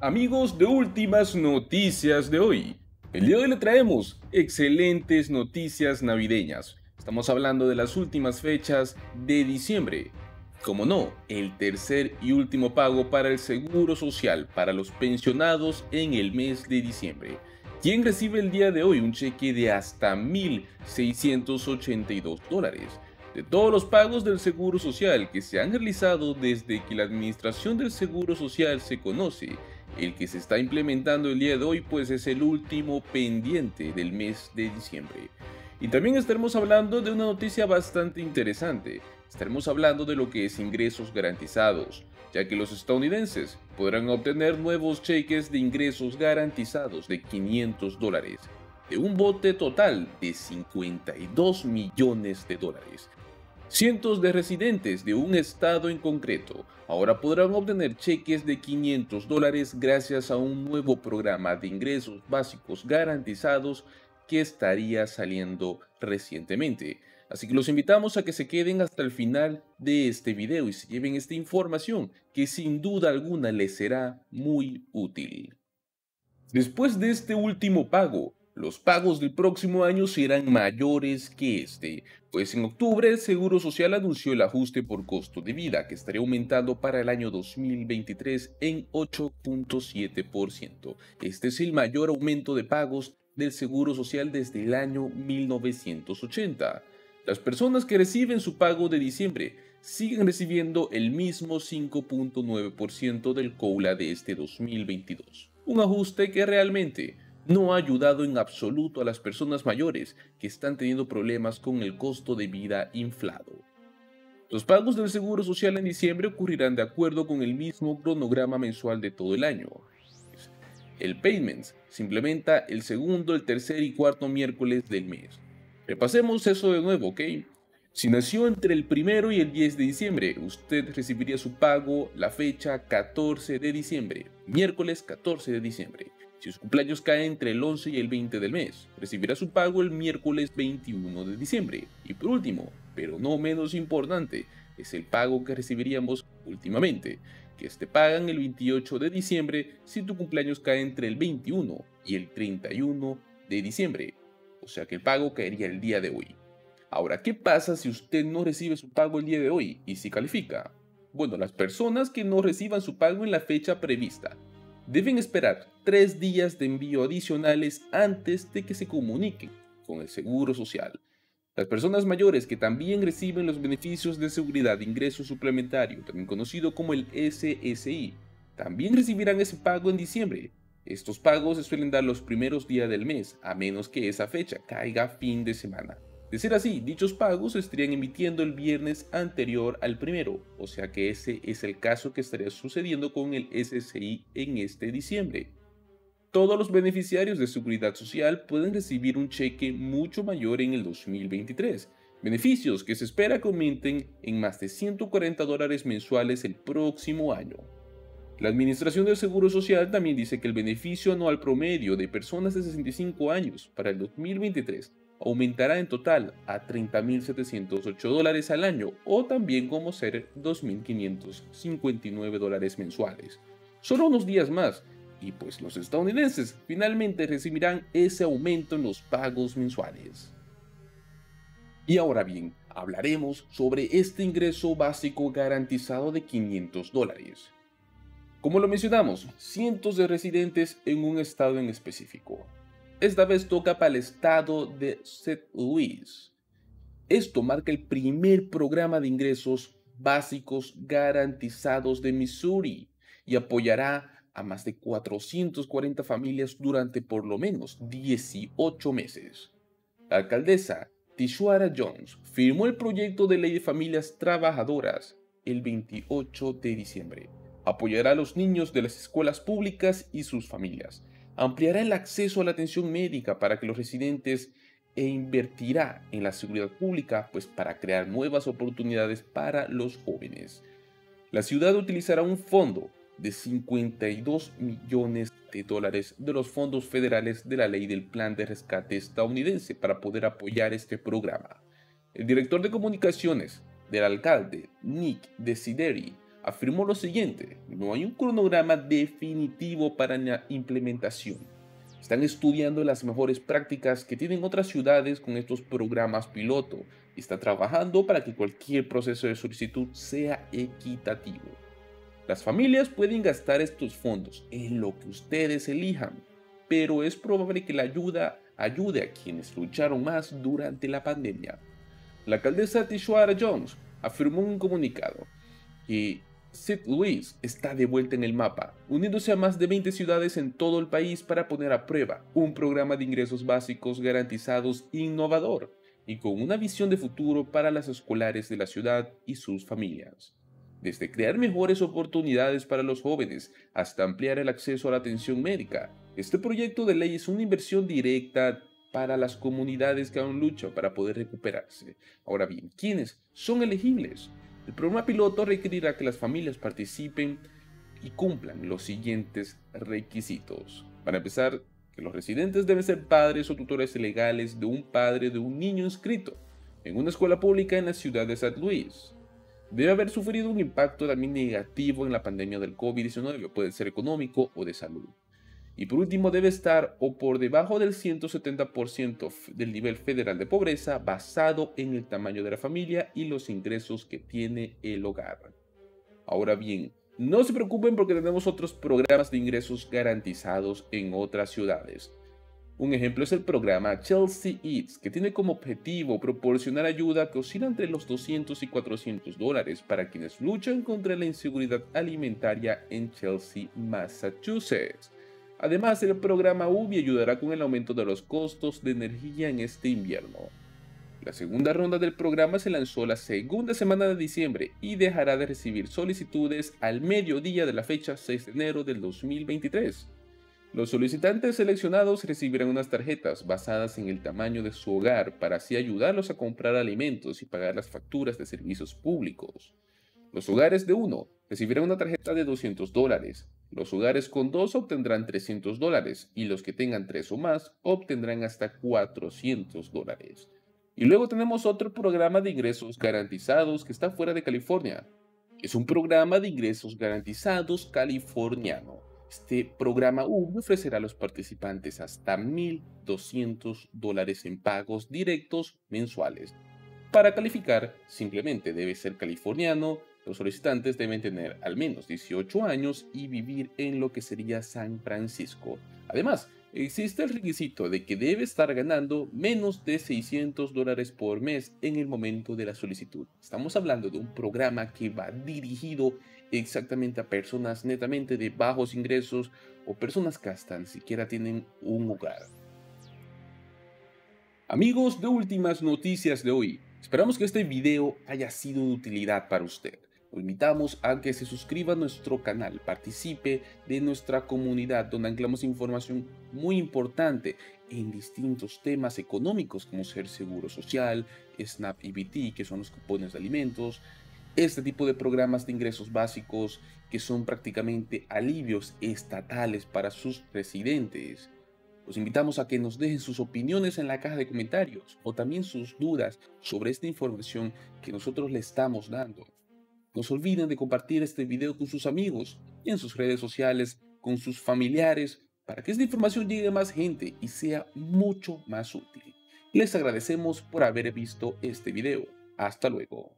Amigos de Últimas Noticias de hoy. El día de hoy le traemos excelentes noticias navideñas. Estamos hablando de las últimas fechas de diciembre. Como no, el tercer y último pago para el Seguro Social para los pensionados en el mes de diciembre. ¿Quién recibe el día de hoy un cheque de hasta $1,682? De todos los pagos del Seguro Social que se han realizado desde que la Administración del Seguro Social se conoce, el que se está implementando el día de hoy pues es el último pendiente del mes de diciembre. Y también estaremos hablando de una noticia bastante interesante. Estaremos hablando de lo que es ingresos garantizados, ya que los estadounidenses podrán obtener nuevos cheques de ingresos garantizados de $500, de un bote total de $52 millones. Cientos de residentes de un estado en concreto ahora podrán obtener cheques de $500 gracias a un nuevo programa de ingresos básicos garantizados que estaría saliendo recientemente. Así que los invitamos a que se queden hasta el final de este video y se lleven esta información que sin duda alguna les será muy útil. Después de este último pago, los pagos del próximo año serán mayores que este, pues en octubre el Seguro Social anunció el ajuste por costo de vida que estaría aumentando para el año 2023 en 8.7%. Este es el mayor aumento de pagos del Seguro Social desde el año 1980. Las personas que reciben su pago de diciembre siguen recibiendo el mismo 5.9% del COLA de este 2022. Un ajuste que realmente no ha ayudado en absoluto a las personas mayores que están teniendo problemas con el costo de vida inflado. Los pagos del Seguro Social en diciembre ocurrirán de acuerdo con el mismo cronograma mensual de todo el año. El Payments se implementa el segundo, el tercer y cuarto miércoles del mes. Repasemos eso de nuevo, ¿ok? Si nació entre el 1 y el 10 de diciembre, usted recibiría su pago la fecha 14 de diciembre, miércoles 14 de diciembre. Si su cumpleaños cae entre el 11 y el 20 del mes, recibirá su pago el miércoles 21 de diciembre. Y por último, pero no menos importante, es el pago que recibiríamos últimamente, que te pagan el 28 de diciembre si tu cumpleaños cae entre el 21 y el 31 de diciembre. O sea que el pago caería el día de hoy. Ahora, ¿qué pasa si usted no recibe su pago el día de hoy y si califica? Bueno, las personas que no reciban su pago en la fecha prevista deben esperar 3 días de envío adicionales antes de que se comuniquen con el Seguro Social. Las personas mayores que también reciben los beneficios de seguridad de ingreso suplementario, también conocido como el SSI, también recibirán ese pago en diciembre. Estos pagos se suelen dar los primeros días del mes, a menos que esa fecha caiga fin de semana. De ser así, dichos pagos se estarían emitiendo el viernes anterior al primero, o sea que ese es el caso que estaría sucediendo con el SSI en este diciembre. Todos los beneficiarios de Seguridad Social pueden recibir un cheque mucho mayor en el 2023, beneficios que se espera que aumenten en más de $140 mensuales el próximo año. La Administración del Seguro Social también dice que el beneficio anual promedio de personas de 65 años para el 2023 aumentará en total a $30.708 al año o también como ser $2.559 mensuales. Solo unos días más y pues los estadounidenses finalmente recibirán ese aumento en los pagos mensuales. Y ahora bien, hablaremos sobre este ingreso básico garantizado de $500. Como lo mencionamos, cientos de residentes en un estado en específico. Esta vez toca para el estado de St. Louis. Esto marca el primer programa de ingresos básicos garantizados de Missouri y apoyará a más de 440 familias durante por lo menos 18 meses. La alcaldesa Tishaura Jones firmó el proyecto de ley de familias trabajadoras el 28 de diciembre. Apoyará a los niños de las escuelas públicas y sus familias. Ampliará el acceso a la atención médica para que los residentes invertirá en la seguridad pública pues para crear nuevas oportunidades para los jóvenes. La ciudad utilizará un fondo de $52 millones de los fondos federales de la ley del plan de rescate estadounidense para poder apoyar este programa. El director de comunicaciones del alcalde, Nick Desideri, afirmó lo siguiente: no hay un cronograma definitivo para la implementación. Están estudiando las mejores prácticas que tienen otras ciudades con estos programas piloto y está trabajando para que cualquier proceso de solicitud sea equitativo. Las familias pueden gastar estos fondos en lo que ustedes elijan, pero es probable que la ayuda ayude a quienes lucharon más durante la pandemia. La alcaldesa Tishoara Jones afirmó en un comunicado que St. Louis está de vuelta en el mapa, uniéndose a más de 20 ciudades en todo el país para poner a prueba un programa de ingresos básicos garantizados innovador y con una visión de futuro para las escolares de la ciudad y sus familias. Desde crear mejores oportunidades para los jóvenes hasta ampliar el acceso a la atención médica, este proyecto de ley es una inversión directa para las comunidades que aún luchan para poder recuperarse. Ahora bien, ¿quiénes son elegibles? El programa piloto requerirá que las familias participen y cumplan los siguientes requisitos. Para empezar, que los residentes deben ser padres o tutores legales de un padre de un niño inscrito en una escuela pública en la ciudad de St. Louis. Debe haber sufrido un impacto también negativo en la pandemia del COVID-19, puede ser económico o de salud. Y por último, debe estar o por debajo del 170% del nivel federal de pobreza basado en el tamaño de la familia y los ingresos que tiene el hogar. Ahora bien, no se preocupen porque tenemos otros programas de ingresos garantizados en otras ciudades. Un ejemplo es el programa Chelsea Eats, que tiene como objetivo proporcionar ayuda que oscila entre los $200 y $400 para quienes luchan contra la inseguridad alimentaria en Chelsea, Massachusetts. Además, el programa UBI ayudará con el aumento de los costos de energía en este invierno. La segunda ronda del programa se lanzó la segunda semana de diciembre y dejará de recibir solicitudes al mediodía de la fecha 6 de enero del 2023. Los solicitantes seleccionados recibirán unas tarjetas basadas en el tamaño de su hogar para así ayudarlos a comprar alimentos y pagar las facturas de servicios públicos. Los hogares de 1 recibirán una tarjeta de $200, los hogares con 2 obtendrán $300 y los que tengan 3 o más obtendrán hasta $400. Y luego tenemos otro programa de ingresos garantizados que está fuera de California. Es un programa de ingresos garantizados californiano. Este programa ofrecerá a los participantes hasta $1,200 en pagos directos mensuales. Para calificar, simplemente debe ser californiano, los solicitantes deben tener al menos 18 años y vivir en lo que sería San Francisco. Además, existe el requisito de que debe estar ganando menos de $600 por mes en el momento de la solicitud. Estamos hablando de un programa que va dirigido exactamente a personas netamente de bajos ingresos o personas que hasta ni siquiera tienen un hogar. Amigos de Últimas Noticias de hoy, esperamos que este video haya sido de utilidad para usted. Lo invitamos a que se suscriba a nuestro canal, participe de nuestra comunidad donde anclamos información muy importante en distintos temas económicos como ser seguro social, SNAP EBT, que son los cupones de alimentos, este tipo de programas de ingresos básicos que son prácticamente alivios estatales para sus residentes. Los invitamos a que nos dejen sus opiniones en la caja de comentarios o también sus dudas sobre esta información que nosotros le estamos dando. No se olviden de compartir este video con sus amigos y en sus redes sociales con sus familiares para que esta información llegue a más gente y sea mucho más útil. Les agradecemos por haber visto este video. Hasta luego.